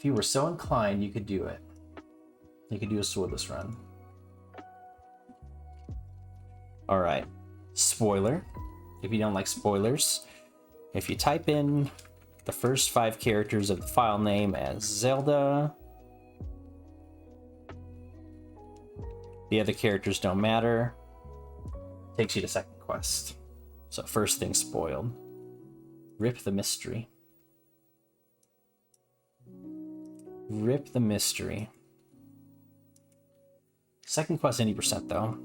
If you were so inclined, you could do it. You could do a swordless run. Alright. Spoiler. If you don't like spoilers, if you type in the first 5 characters of the file name as Zelda, the other characters don't matter, takes you to second quest. So first thing spoiled. Rip the mystery. Rip the mystery. Second quest 80% though.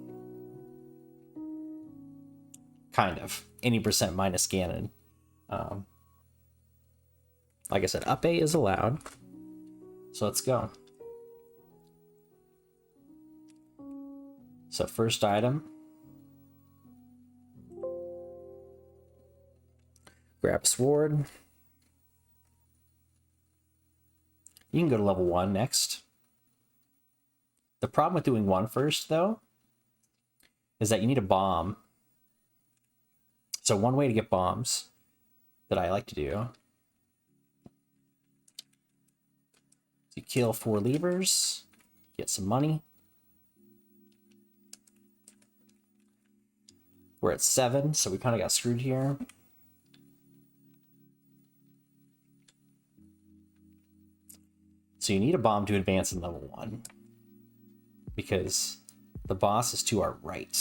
Kind of. 80% minus Ganon. Like I said, up A is allowed. So let's go. So first item. Grab a sword. You can go to level 1 next. The problem with doing 1 first, though, is that you need a bomb. So one way to get bombs that I like to do, you kill 4 levers, get some money. We're at 7, so we kind of got screwed here. So you need a bomb to advance in level 1, because the boss is to our right.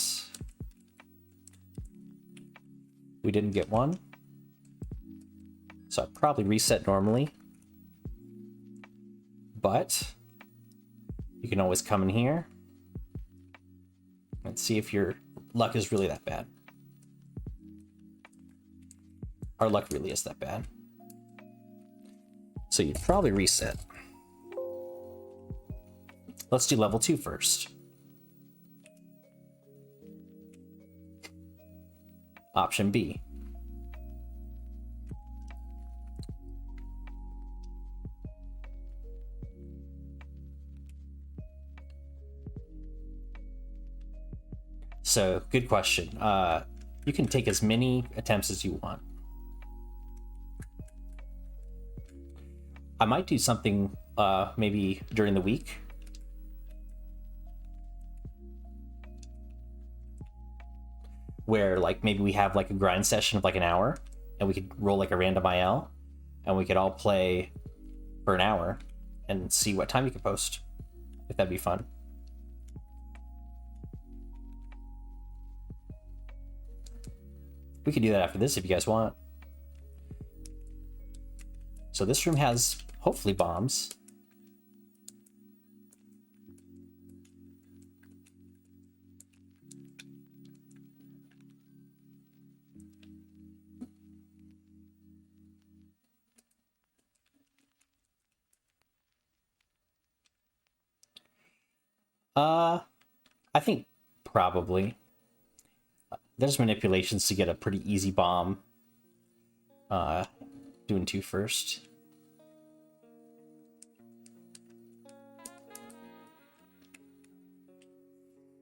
We didn't get one, so I'd probably reset normally. But you can always come in here and see if your luck is really that bad. Our luck really is that bad. So you'd probably reset. Let's do level 2 first. Option B. So, good question. You can take as many attempts as you want. I might do something maybe during the week. Where like maybe we have like a grind session of like an hour and we could roll like a random IL and we could all play for an hour and see what time you could post, if that'd be fun. We could do that after this if you guys want. So this room has hopefully bombs. I think probably. There's manipulations to get a pretty easy bomb. Doing 2 first.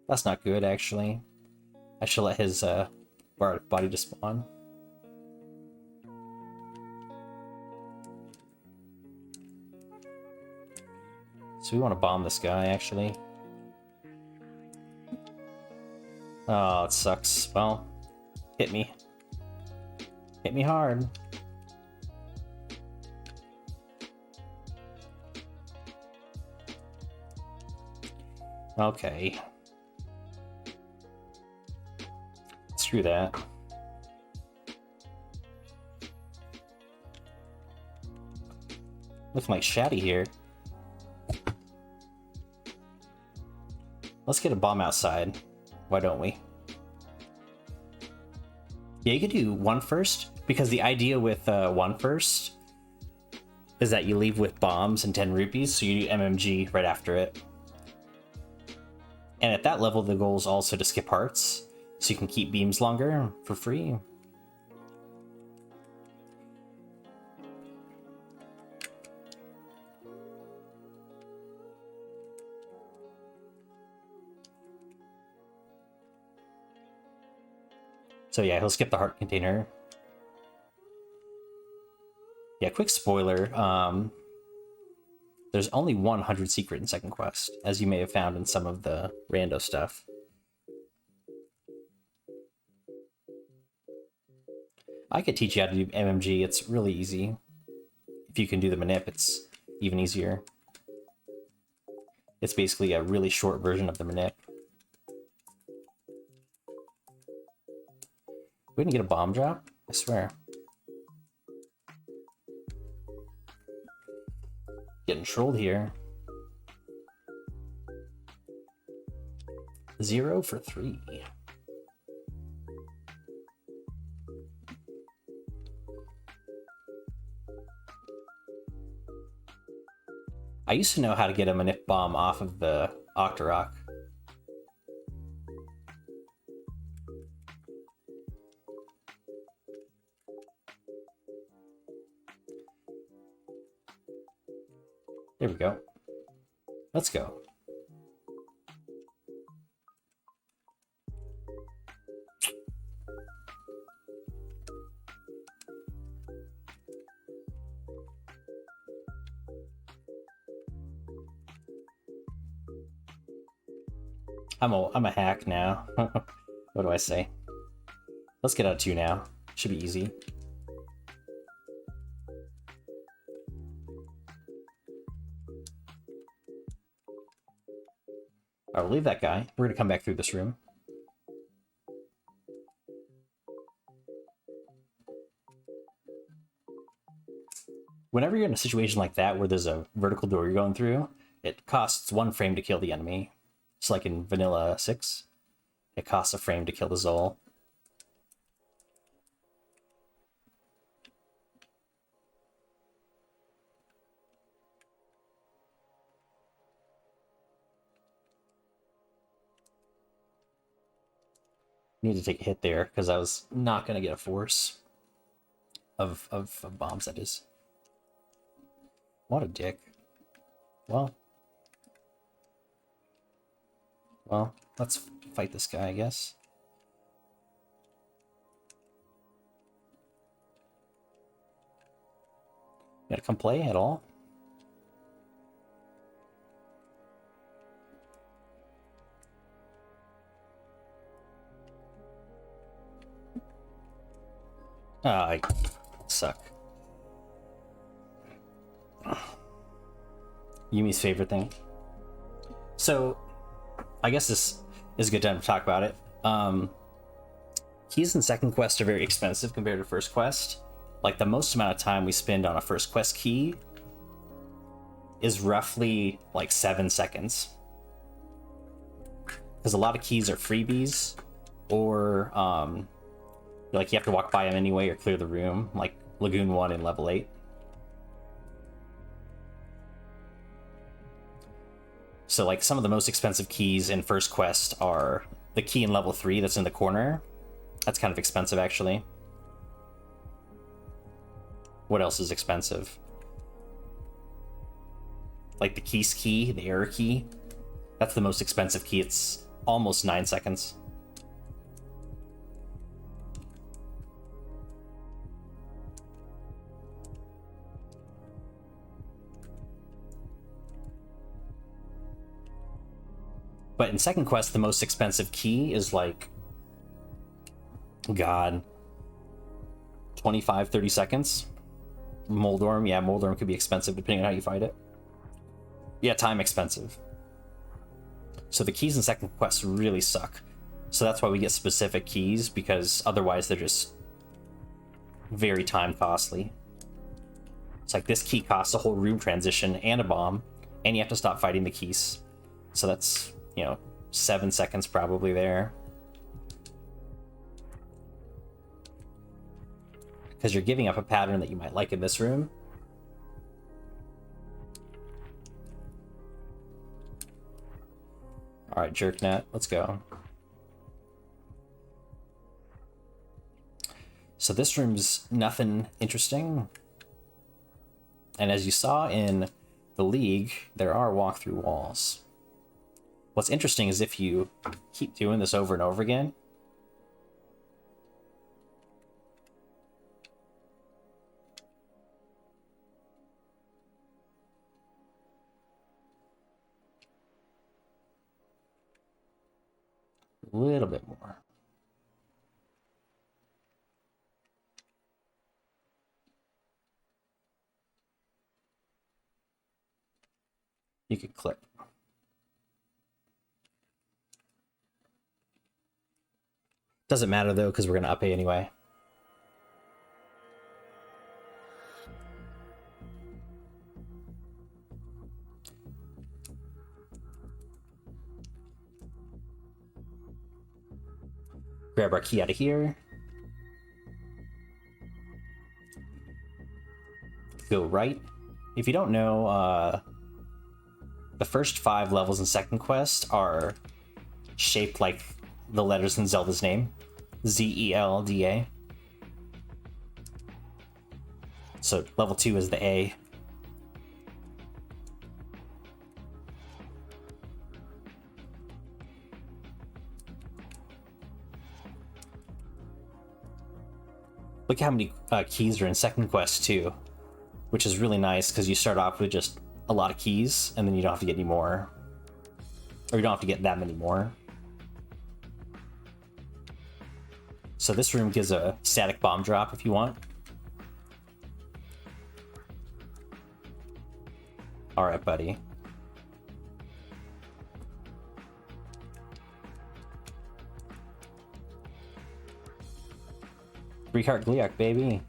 That's not good, actually. I should let his body despawn. So we want to bomb this guy, actually. Oh, it sucks. Well, hit me. Hit me hard. Okay. Screw that. Looking like Shaddy here. Let's get a bomb outside. Why don't we? Yeah, you could do 1 first, because the idea with 1 first is that you leave with bombs and 10 rupees, so you do MMG right after it. And at that level, the goal is also to skip hearts, so you can keep beams longer for free. So yeah, he'll skip the heart container. Yeah, quick spoiler. There's only 100 secret in second quest, as you may have found in some of the rando stuff. I could teach you how to do MMG. It's really easy. If you can do the manip, it's even easier. It's basically a really short version of the manip. We didn't get a bomb drop? I swear. Getting trolled here. 0 for 3. I used to know how to get a manip bomb off of the Octorok. There we go. Let's go. I'm a hack now. What do I say? Let's get out 2 now. Should be easy. Alright, we'll leave that guy. We're gonna come back through this room. Whenever you're in a situation like that where there's a vertical door you're going through, it costs 1 frame to kill the enemy. It's like in Vanilla 6. It costs a frame to kill the Zol. Need to take a hit there, because I was not going to get a force of bombs, that is. What a dick. Well, let's fight this guy, I guess. You gotta come play at all? Ah, I suck. Yumi's favorite thing. So, I guess this is a good time to talk about it. Keys in second quest are very expensive compared to first quest. Like, the most amount of time we spend on a first quest key is roughly like 7 seconds. Because a lot of keys are freebies, or like you have to walk by them anyway or clear the room, like Lagoon 1 in level 8. So like some of the most expensive keys in first quest are the key in level 3 that's in the corner. That's kind of expensive, actually. What else is expensive? Like the keys key, the error key. That's the most expensive key. It's almost 9 seconds. But in second quest, the most expensive key is like, God, 25, 30 seconds. Moldorm, yeah, Moldorm could be expensive depending on how you fight it. Yeah, time expensive. So the keys in second quest really suck. So that's why we get specific keys, because otherwise they're just very time costly. It's like this key costs a whole room transition and a bomb, and you have to stop fighting the keys. So that's, 7 seconds probably there. Because you're giving up a pattern that you might like in this room. Alright, Jerknet, let's go. So this room's nothing interesting. And as you saw in the League, there are walkthrough walls. What's interesting is if you keep doing this over and over again, little bit more. You could click. Doesn't matter though, because we're going to up A anyway. Grab our key out of here. Go right. If you don't know, the first 5 levels in Second Quest are shaped like the letters in Zelda's name. Z-E-L-D-A. So level 2 is the A. Look how many keys are in Second Quest too, which is really nice because you start off with just a lot of keys and then you don't have to get any more, or you don't have to get that many more. So this room gives a static bomb drop if you want. All right, buddy. Three-heart Gliok, baby.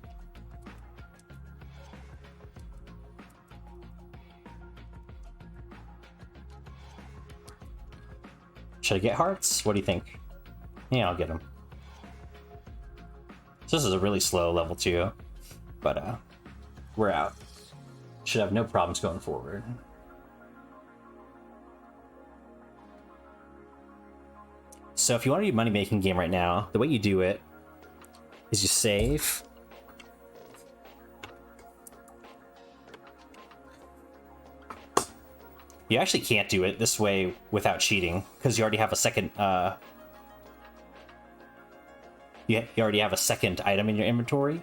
Should I get hearts? What do you think? Yeah, I'll get them. So this is a really slow level 2, but we're out. Should have no problems going forward. So if you want to do a money-making game right now, the way you do it is you save. You actually can't do it this way without cheating, because you already have a second you already have a second item in your inventory.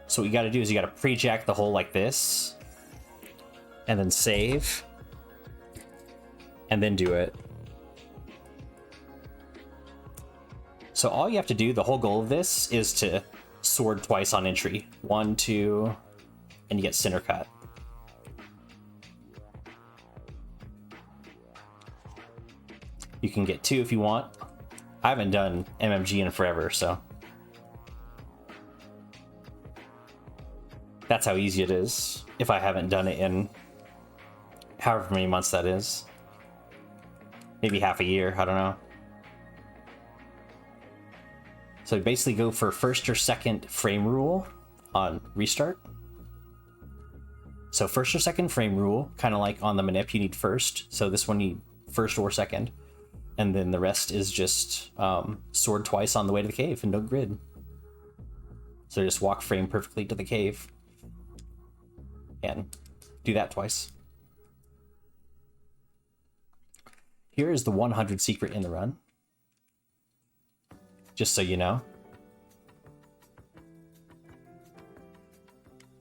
So what you got to do is you got to pre-jack the hole like this, and then save, and then do it. So all you have to do, the whole goal of this, is to sword twice on entry. 1, 2, and you get center cut. You can get 2 if you want. I haven't done MMG in forever, so that's how easy it is. If I haven't done it in however many months that is. Maybe half a year, I don't know. So basically go for first or second frame rule on restart. So first or second frame rule, kind of like on the manip, you need first. So this one you need first or second. And then the rest is just sword twice on the way to the cave and no grid. So just walk frame perfectly to the cave. And do that twice. Here is the 100 secret in the run. Just so you know.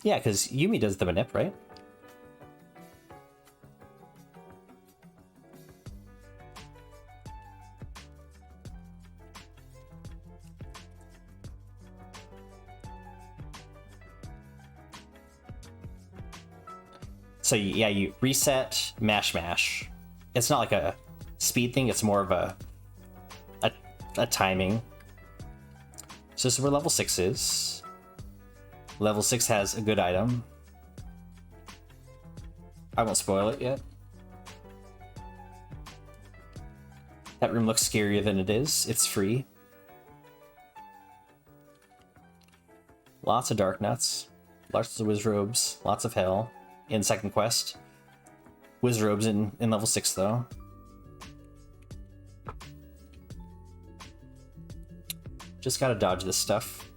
Yeah, because Yumi does the manip, right? So yeah, you reset, mash. It's not like a speed thing, it's more of a timing. So this is where level 6 is. Level 6 has a good item. I won't spoil it yet. That room looks scarier than it is. It's free. Lots of dark nuts. Lots of wizrobes. Lots of hell in Second Quest. Wizrobes in level 6 though. Just gotta dodge this stuff.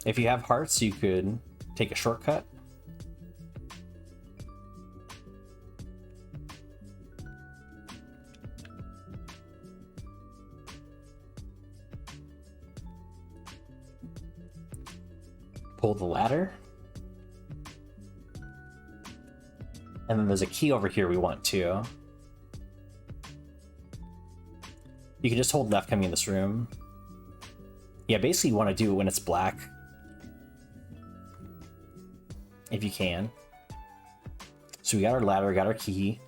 If you have hearts, you could take a shortcut. Pull the ladder. And then there's a key over here we want too. You can just hold left coming in this room. Yeah, basically you want to do it when it's black. If you can. So we got our ladder, got our key.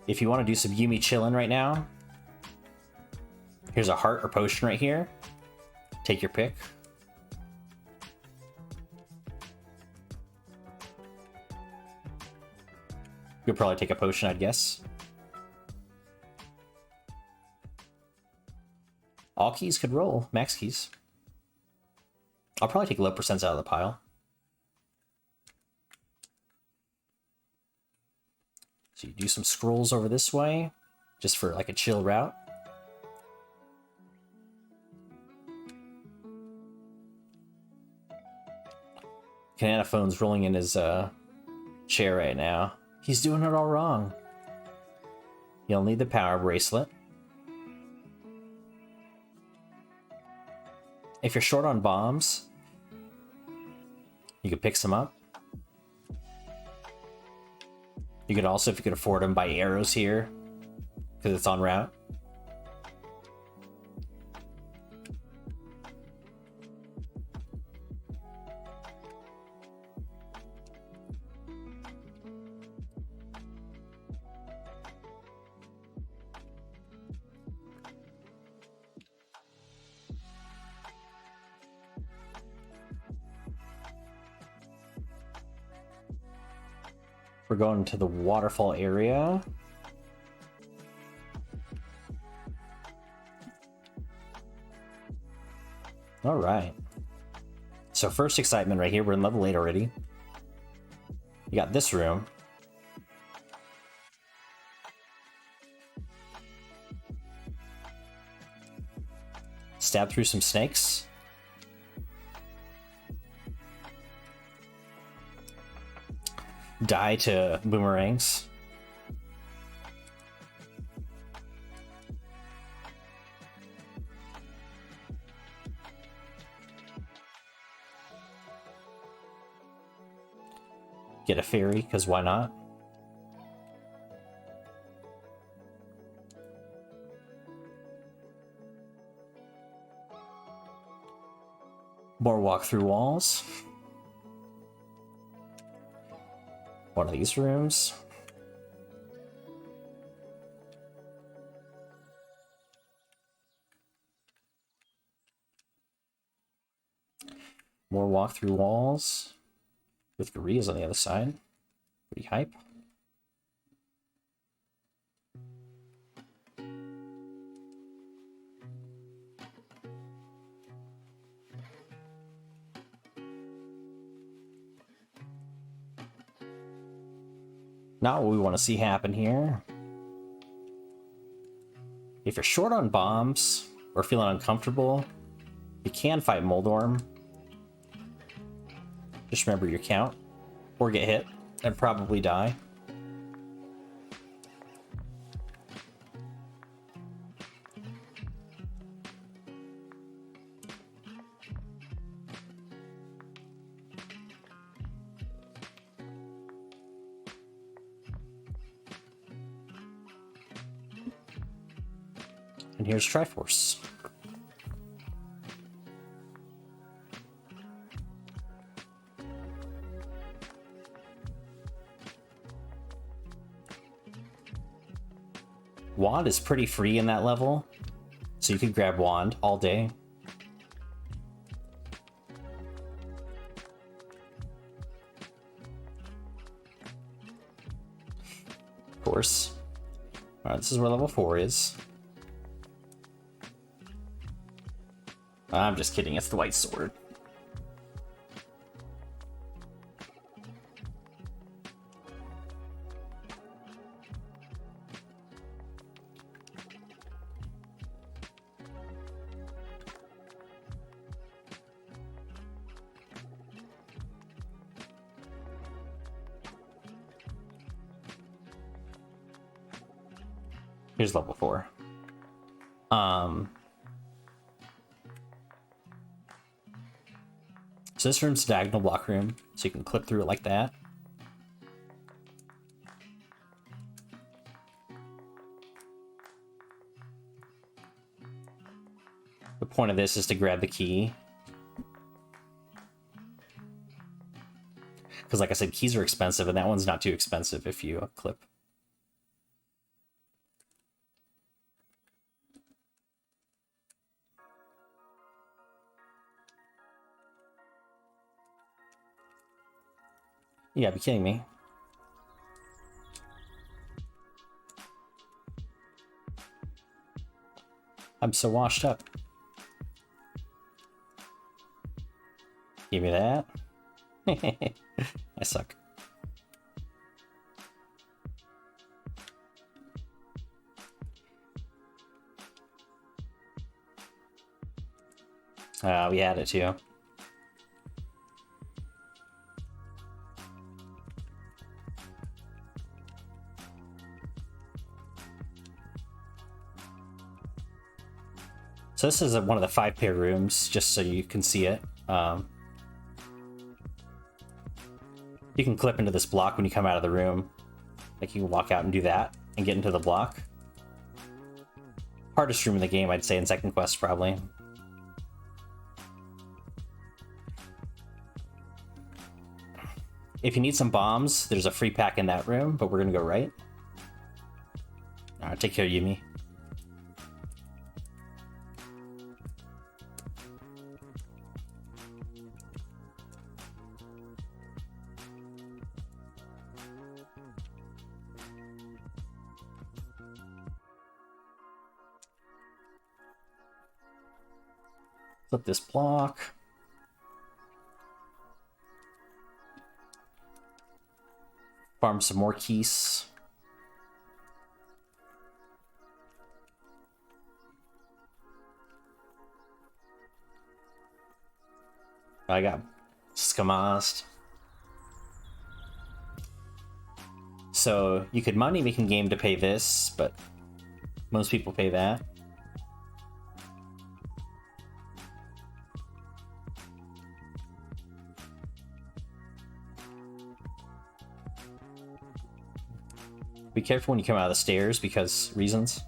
If you want to do some Yumi chillin' right now, here's a heart or potion right here. Take your pick. You'll probably take a potion, I'd guess. All keys could roll, max keys. I'll probably take low percents out of the pile. So you do some scrolls over this way, just for like a chill route. Cananophone's rolling in his chair right now. He's doing it all wrong. You'll need the power bracelet. If you're short on bombs, you could pick some up. You could also, if you could afford them, buy arrows here, because it's on route. We're going to the waterfall area. All right. So first excitement right here. We're in level 8 already. You got this room. Stab through some snakes. Die to boomerangs. Get a fairy, because why not? More walk through walls. One of these rooms. More walk through walls. With Gorilla's on the other side. Pretty hype. Not what we want to see happen here. If you're short on bombs or feeling uncomfortable, you can fight Moldorm. Just remember your count, or get hit and probably die. And here's Triforce. Wand is pretty free in that level, so you could grab Wand all day. Of course. Alright, this is where level 4 is. I'm just kidding, it's the white sword. Here's level 4. So this room's a diagonal block room, so you can clip through it like that. point of this is to grab the key. Because like I said, keys are expensive, and that one's not too expensive if you clip. You gotta be kidding me. I'm so washed up. Give me that. I suck. We had it too. So this is one of the 5-pair rooms, just so you can see it. You can clip into this block when you come out of the room. Like you can walk out and do that and get into the block. Hardest room in the game, I'd say, in Second Quest, probably. If you need some bombs, there's a free pack in that room, but we're gonna go right. Alright, take care, Yumi. Flip this block. Farm some more keys. I got Skamast. So you could money making game to pay this, but most people pay that. Be careful when you come out of the stairs because reasons.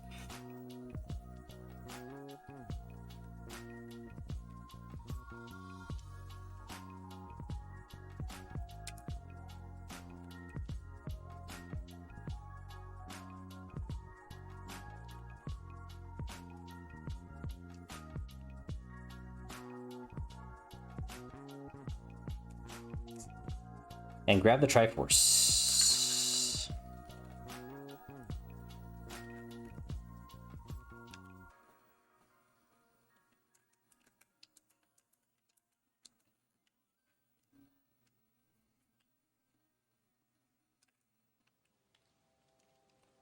And grab the Triforce.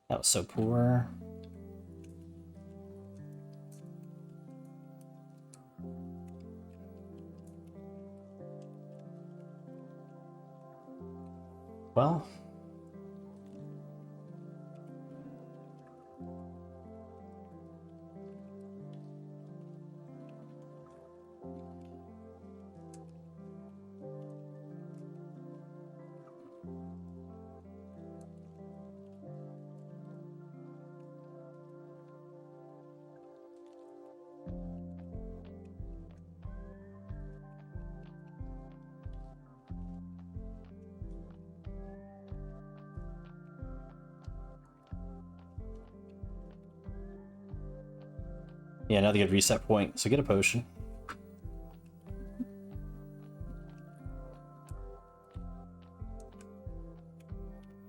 That was so poor. Well. Yeah, another good reset point, so get a potion.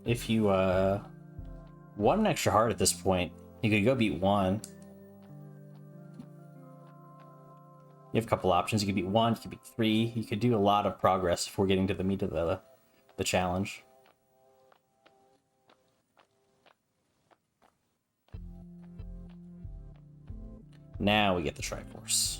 If you want an extra heart at this point, you could go beat 1. You have a couple options. You could beat 1, you could beat 3. You could do a lot of progress before getting to the meat of the challenge. Now we get the Triforce.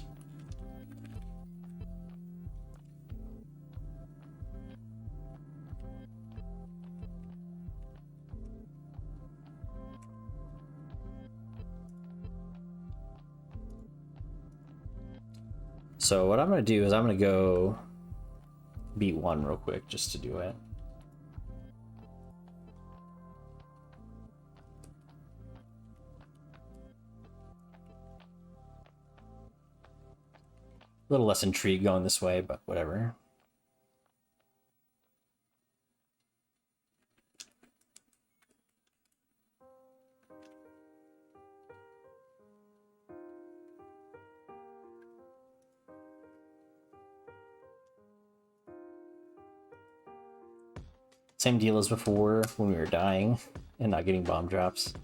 So what I'm going to do is I'm going to go beat 1 real quick just to do it. A little less intrigue going this way, but whatever. Same deal as before when we were dying and not getting bomb drops.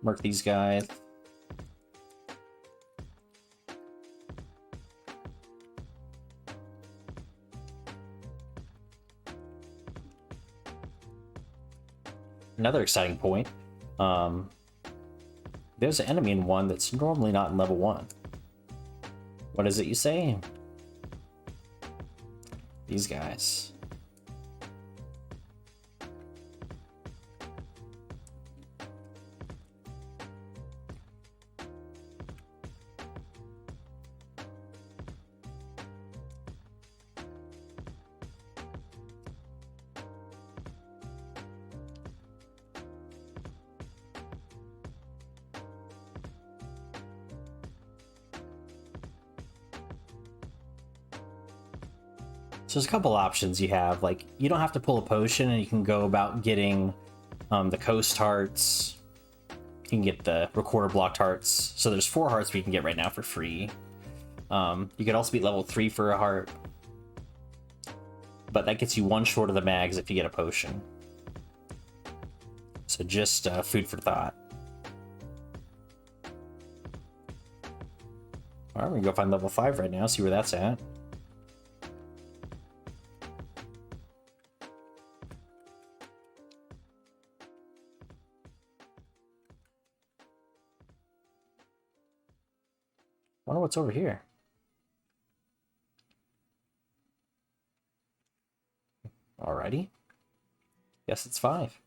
Mark these guys. Another exciting point. There's an enemy in 1 that's normally not in level 1. What is it you say? These guys. So there's a couple options you have. Like, you don't have to pull a potion, and you can go about getting the coast hearts. You can get the recorder blocked hearts. So there's 4 hearts we can get right now for free. You could also beat level 3 for a heart, but that gets you 1 short of the mags if you get a potion. So just food for thought. All right, we're gonna go find level 5 right now, see where that's at. Wonder what's over here. Alrighty. Guess it's 5.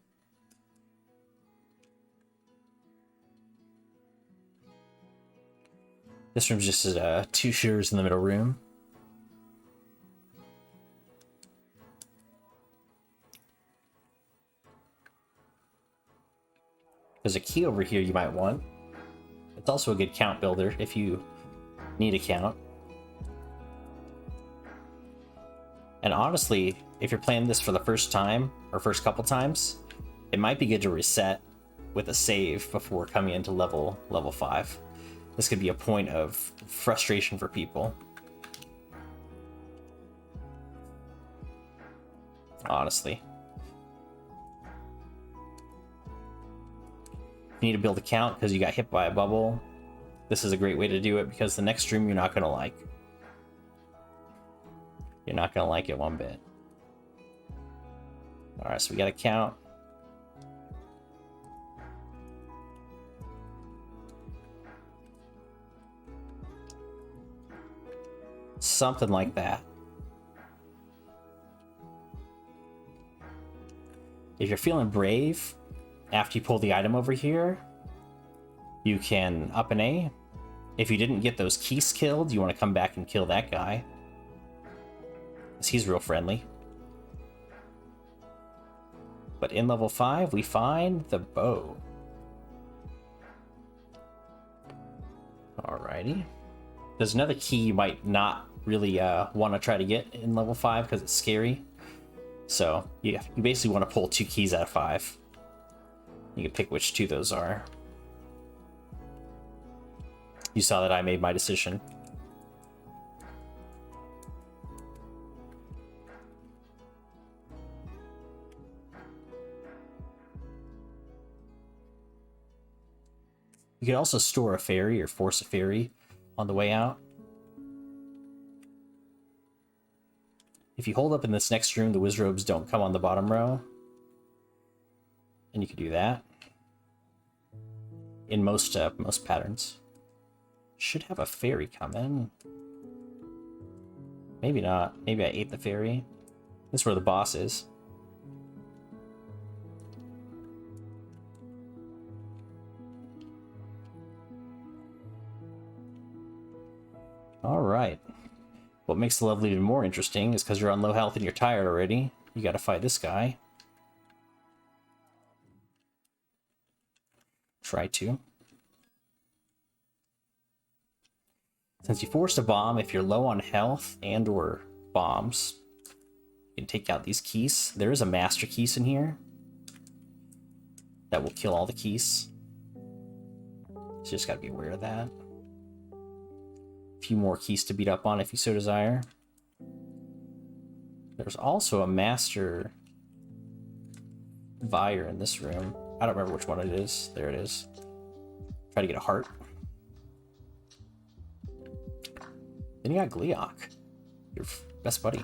This room's just 2 shooters in the middle room. There's a key over here you might want. It's also a good count builder if you need a count. And honestly, if you're playing this for the first time or first couple times, it might be good to reset with a save before coming into level 5. This could be a point of frustration for people. Honestly. You need to build a count because you got hit by a bubble. This is a great way to do it because the next stream you're not going to like. You're not going to like it one bit. Alright, so we got a count. Something like that. If you're feeling brave, after you pull the item over here, you can up an A. If you didn't get those keys killed, you want to come back and kill that guy, because he's real friendly. But in level 5, we find the bow. Alrighty. There's another key you might not really want to try to get in level 5 because it's scary. So you basically want to pull 2 keys out of 5. You can pick which 2 those are. You saw that I made my decision. You could also store a fairy or force a fairy on the way out. If you hold up in this next room, the wizrobes don't come on the bottom row. And you can do that. In most patterns. Should have a fairy come in. Maybe not. Maybe I ate the fairy. This is where the boss is. Alright. What makes the level even more interesting is because you're on low health and you're tired already. You gotta fight this guy. Try to. It's Since you forced a bomb, if you're low on health and or bombs, you can take out these keys. There is a master keys in here that will kill all the keys. So you just gotta be aware of that. A few more keys to beat up on if you so desire. There's also a master Vire in this room. I don't remember which one it is. There it is. Try to get a heart. Then you got Gleeok, your best buddy.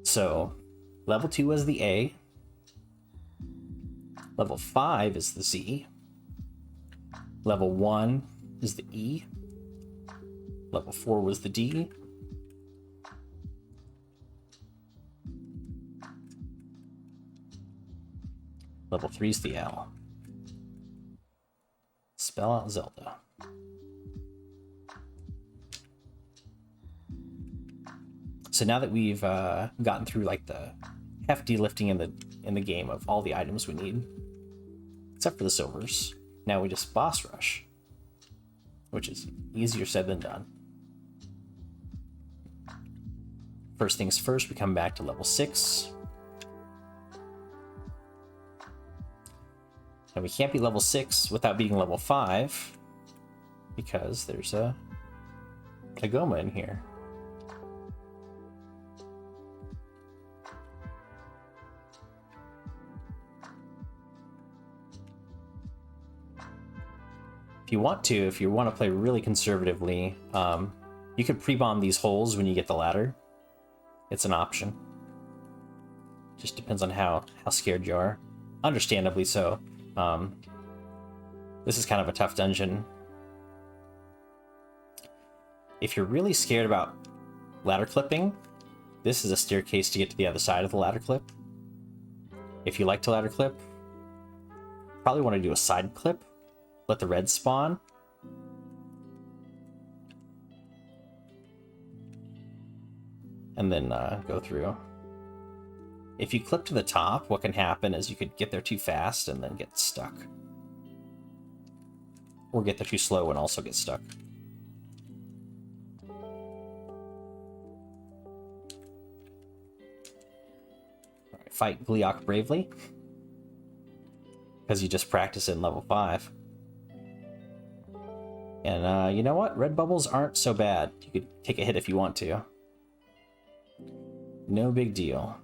So, level 2 is the A. Level 5 is the Z. Level 1 is the E. Level 4 was the D. Level 3 is the L. Spell out Zelda. So now that we've gotten through like the hefty lifting in the game of all the items we need, except for the silvers, now we just boss rush, which is easier said than done. First things first, we come back to level 6. And we can't be level 6 without being level 5, because there's a Goma in here. If you want to play really conservatively, you could pre-bomb these holes when you get the ladder. It's an option. Just depends on how scared you are. Understandably so. This is kind of a tough dungeon. If you're really scared about ladder clipping, this is a staircase to get to the other side of the ladder clip. If you like to ladder clip, probably want to do a side clip. Let the red spawn. And then go through. If you clip to the top, what can happen is you could get there too fast and then get stuck. Or get there too slow and also get stuck. Alright, fight Gleeok bravely. Because you just practice in level 5. And you know what? Red bubbles aren't so bad. You could take a hit if you want to. No big deal.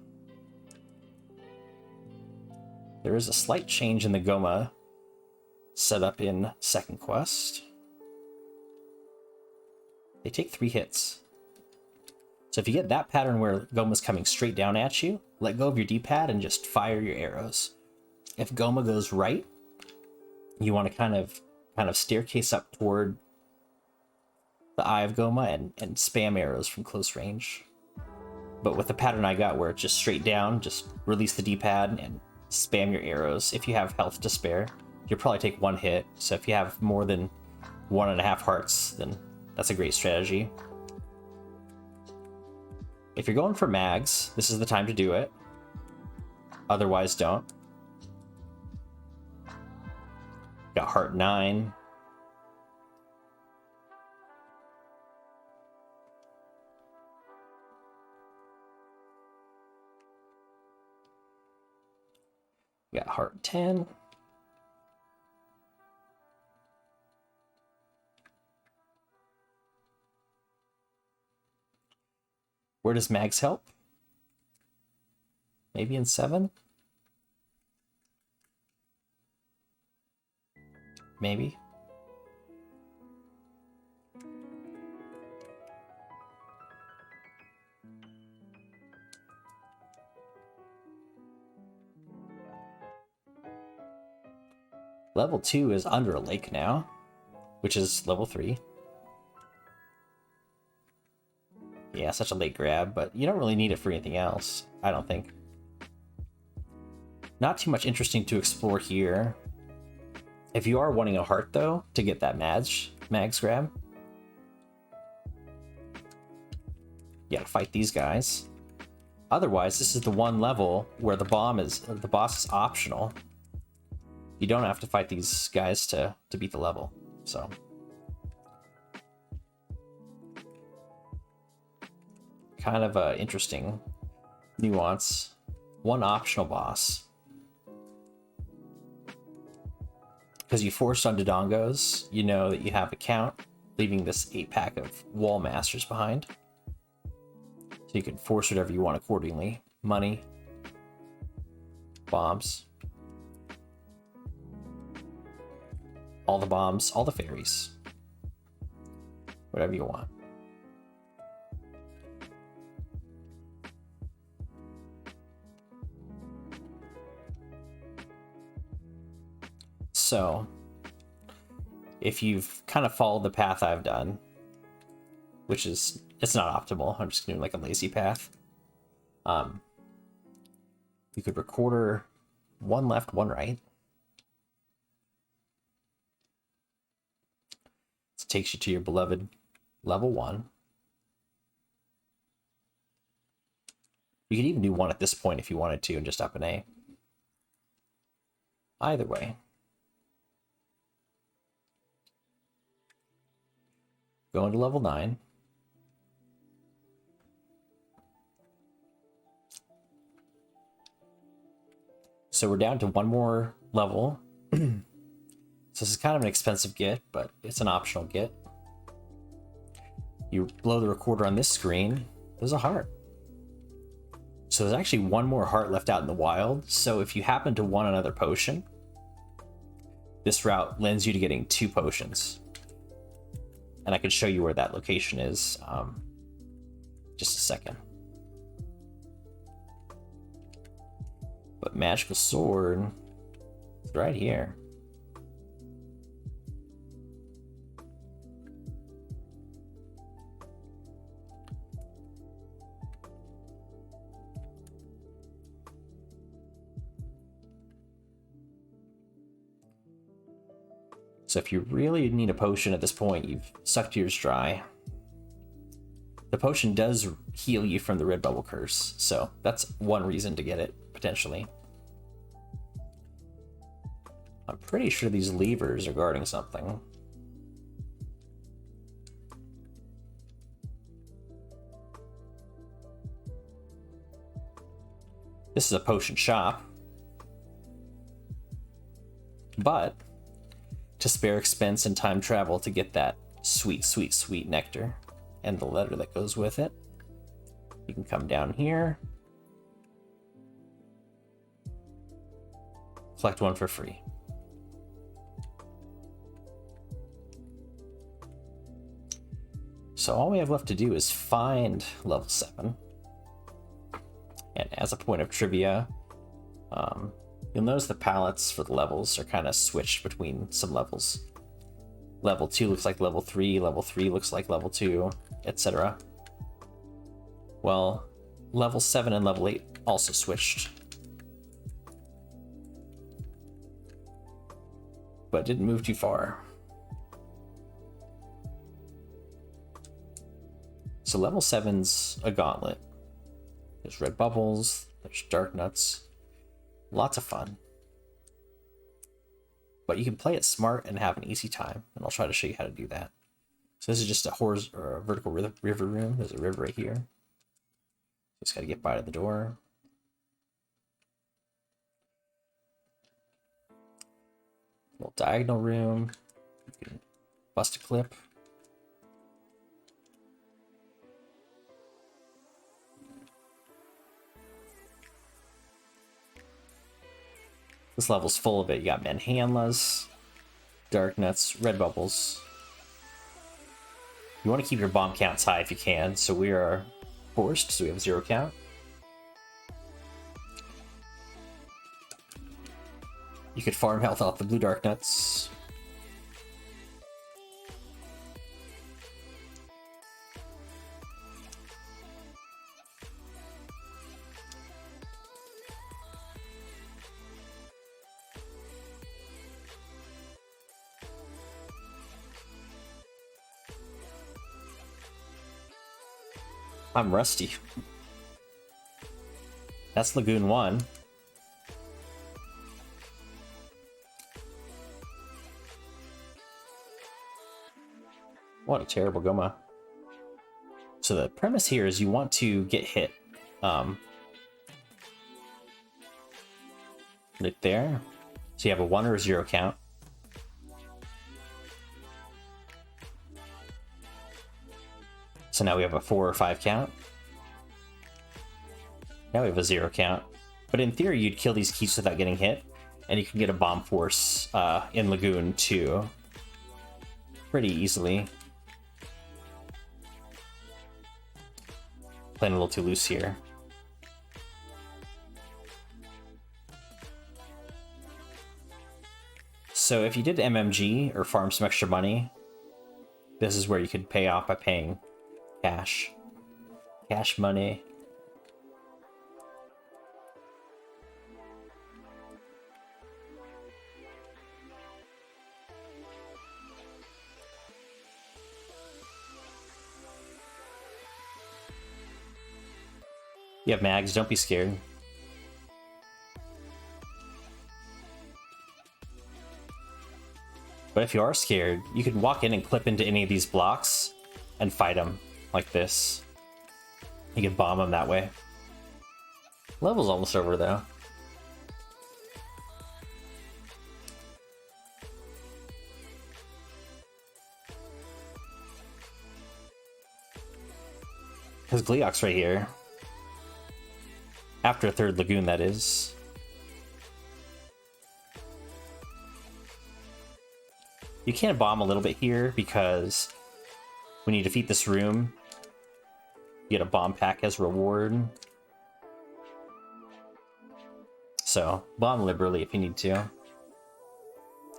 There is a slight change in the Goma setup in second quest. They take 3 hits. So if you get that pattern where Goma's coming straight down at you, let go of your D-pad and just fire your arrows. If Goma goes right, you want to kind of staircase up toward the Eye of Goma and spam arrows from close range. But with the pattern I got where it's just straight down, just release the D-pad and spam your arrows. If you have health to spare, you'll probably take 1 hit. So if you have more than 1.5 hearts, then that's a great strategy. If you're going for mags, this is the time to do it. Otherwise, don't. Got heart 9. Got heart 10. Where does mags help? Maybe in 7? Maybe. Level 2 is under a lake now, which is level 3. Yeah, such a late grab, but you don't really need it for anything else, I don't think. Not too much interesting to explore here. If you are wanting a heart, though, to get that mags grab, You gotta fight these guys. Otherwise, this is the one level where the boss is optional. You don't have to fight these guys to beat the level. So kind of a interesting nuance. One optional boss. Because you forced on Dodongos, you know that you have a count, leaving this 8-pack of wall masters behind. So you can force whatever you want accordingly. Money, bombs, all the bombs, all the fairies, whatever you want. So, if you've kind of followed the path I've done, which is, it's not optimal, I'm just doing like a lazy path. You could recorder one left, one right. This takes you to your beloved level 1. You could even do 1 at this point if you wanted to and just up an A. Either way. Go into level 9. So we're down to one more level. So this is kind of an expensive get, but it's an optional get. You blow the recorder on this screen, there's a heart. So there's actually one more heart left out in the wild. So if you happen to want another potion, this route lends you to getting 2 potions. And I can show you where that location is just a second. But magical sword is right here. So if you really need a potion at this point, you've sucked yours dry. The potion does heal you from the red bubble curse, so that's one reason to get it, potentially. I'm pretty sure these levers are guarding something. This is a potion shop. But to spare expense and time travel to get that sweet, sweet, sweet nectar and the letter that goes with it, you can come down here, collect 1 for free. So all we have left to do is find level 7. And as a point of trivia, you'll notice the palettes for the levels are kind of switched between some levels. Level 2 looks like level 3 looks like level 2, etc. Well, level 7 and level 8 also switched. But didn't move too far. So level 7's a gauntlet. There's red bubbles, there's dark nuts. Lots of fun. But you can play it smart and have an easy time, and I'll try to show you how to do that. So this is just a vertical river room. There's a river right here. Just gotta get by to the door. Little diagonal room. You can bust a clip. This level's full of it. You got manhandlas, dark nuts, red bubbles. You want to keep your bomb counts high if you can, so we are forced, so we have 0 count. You could farm health off the blue dark nuts. I'm rusty. That's Lagoon 1. What a terrible Goma. So the premise here is you want to get hit. Right there. So you have a 1 or a 0 count. So now we have a 4 or 5 count. Now we have a 0 count. But in theory, you'd kill these keeps without getting hit. And you can get a bomb force in Lagoon too. Pretty easily. Playing a little too loose here. So if you did MMG or farm some extra money, this is where you could pay off by paying cash. Cash money. You have mags, don't be scared. But if you are scared, you can walk in and clip into any of these blocks and fight them like this. You can bomb them that way. Level's almost over though. There's Gleeok's right here. After a 3rd Lagoon, that is. You can bomb a little bit here because when you defeat this room, you get a bomb pack as reward. So, bomb liberally if you need to.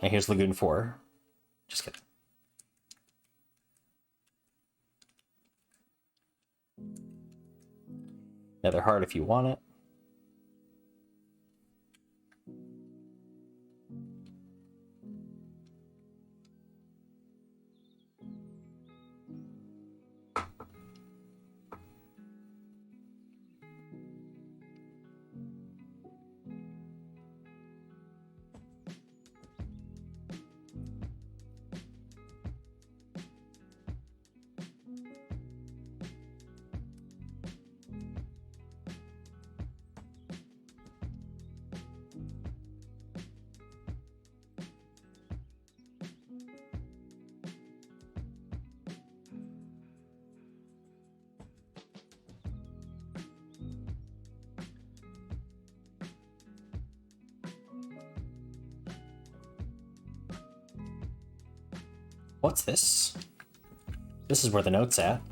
And here's Lagoon 4. Just kidding. Another heart if you want it. What's this? This is where the note's at.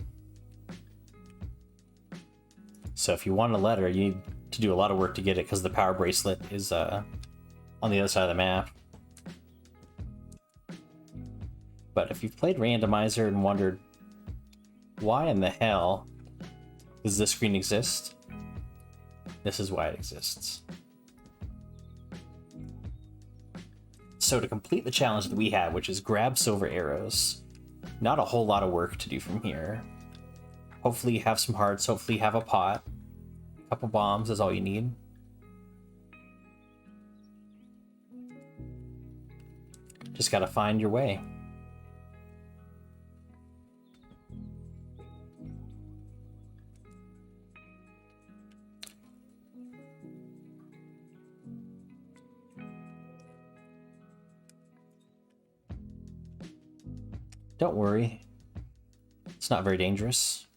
So if you want a letter, you need to do a lot of work to get it because the power bracelet is on the other side of the map. But if you've played Randomizer and wondered why in the hell does this screen exist, this is why it exists. So to complete the challenge that we have, which is grab silver arrows, not a whole lot of work to do from here. Hopefully you have some hearts, hopefully you have a pot. A couple bombs is all you need. Just gotta find your way. Don't worry, it's not very dangerous.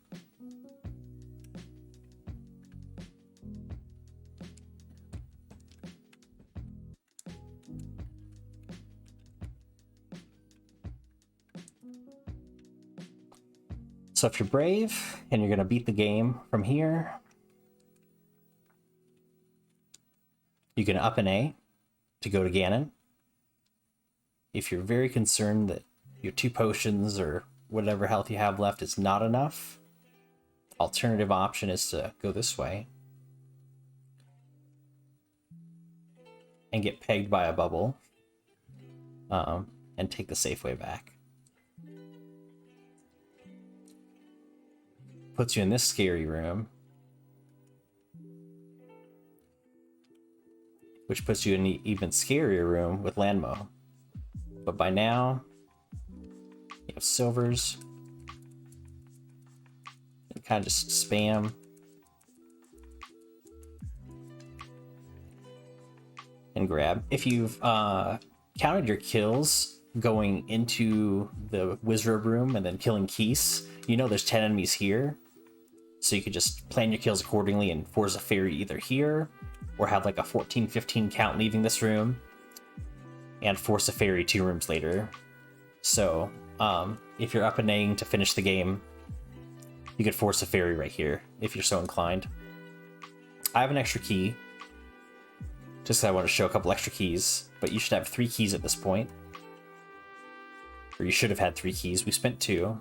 So if you're brave and you're going to beat the game from here, you can up an A to go to Ganon. If you're very concerned that your 2 potions or whatever health you have left is not enough, alternative option is to go this way and get pegged by a bubble and take the safe way back. puts you in this scary room, which puts you in an even scarier room with Lanmo. But by now, you have silvers. And kind of just spam. And grab. If you've counted your kills going into the wizard room and then killing Keese, you know there's 10 enemies here. So you could just plan your kills accordingly and force a fairy either here, or have like a 14-15 count leaving this room, and force a fairy 2 rooms later. So if you're up and naying to finish the game, you could force a fairy right here if you're so inclined. I have an extra key, just because I want to show a couple extra keys, but you should have 3 keys at this point. Or you should have had 3 keys. We spent 2.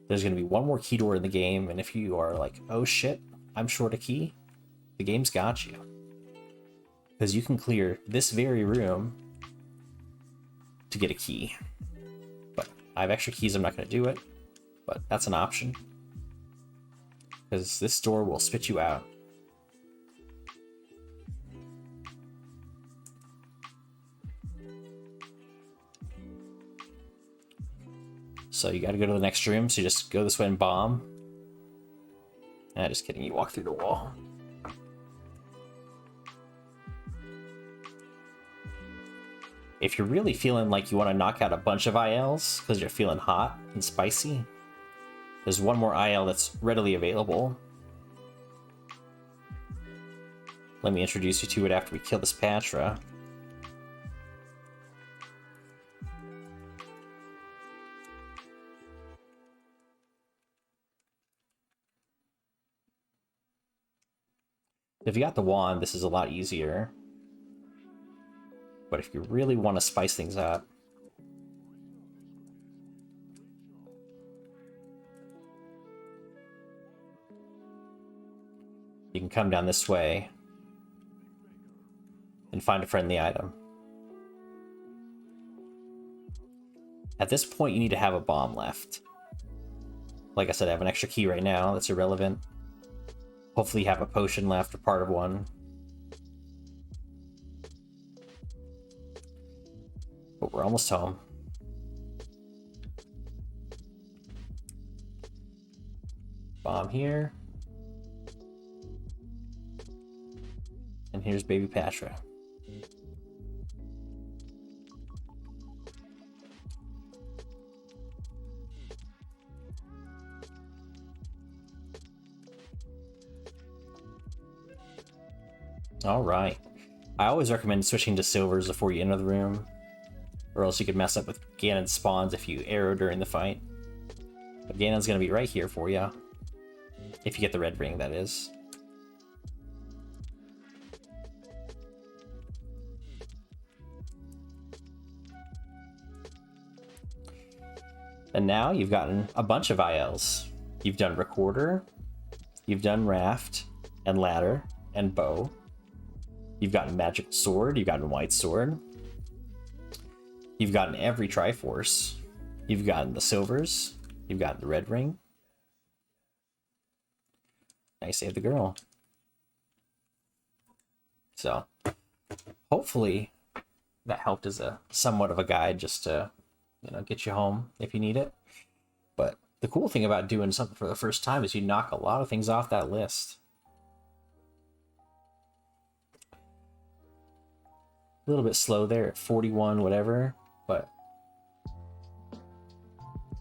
There's going to be 1 more key door in the game, and if you are like, oh shit, I'm short a key, the game's got you. Because you can clear this very room to get a key. But I have extra keys, I'm not going to do it, but that's an option. Because this door will spit you out. So you gotta go to the next room, so you just go this way and bomb. Just kidding, you walk through the wall. If you're really feeling like you want to knock out a bunch of ILs, because you're feeling hot and spicy, there's 1 more IL that's readily available. Let me introduce you to it after we kill this Patra. If you got the wand, this is a lot easier. But if you really want to spice things up, you can come down this way and find a friendly item. At this point, you need to have a bomb left. Like I said, I have an extra key right now that's irrelevant. Hopefully you have a potion left or part of one. But we're almost home. Bomb here. And here's baby Patra. Alright. I always recommend switching to silvers before you enter the room, or else you could mess up with Ganon's spawns if you arrow during the fight. But Ganon's gonna be right here for you. If you get the red ring, that is. And now you've gotten a bunch of ILs. You've done Recorder, you've done Raft, and Ladder, and Bow. You've gotten Magical Sword, you've gotten White Sword. You've gotten every Triforce. You've gotten the silvers. You've gotten the red ring. Now you save the girl. So, hopefully that helped as a somewhat of a guide just to, get you home if you need it. But the cool thing about doing something for the first time is you knock a lot of things off that list. A little bit slow there at 41, whatever, but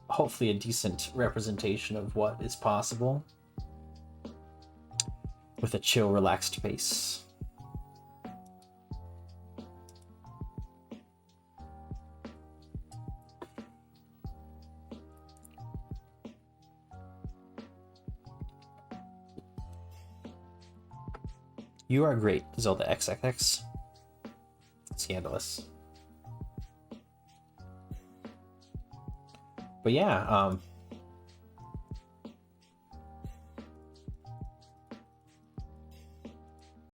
hopefully a decent representation of what is possible with a chill, relaxed pace. You are great, Zelda XXX. Scandalous. But yeah,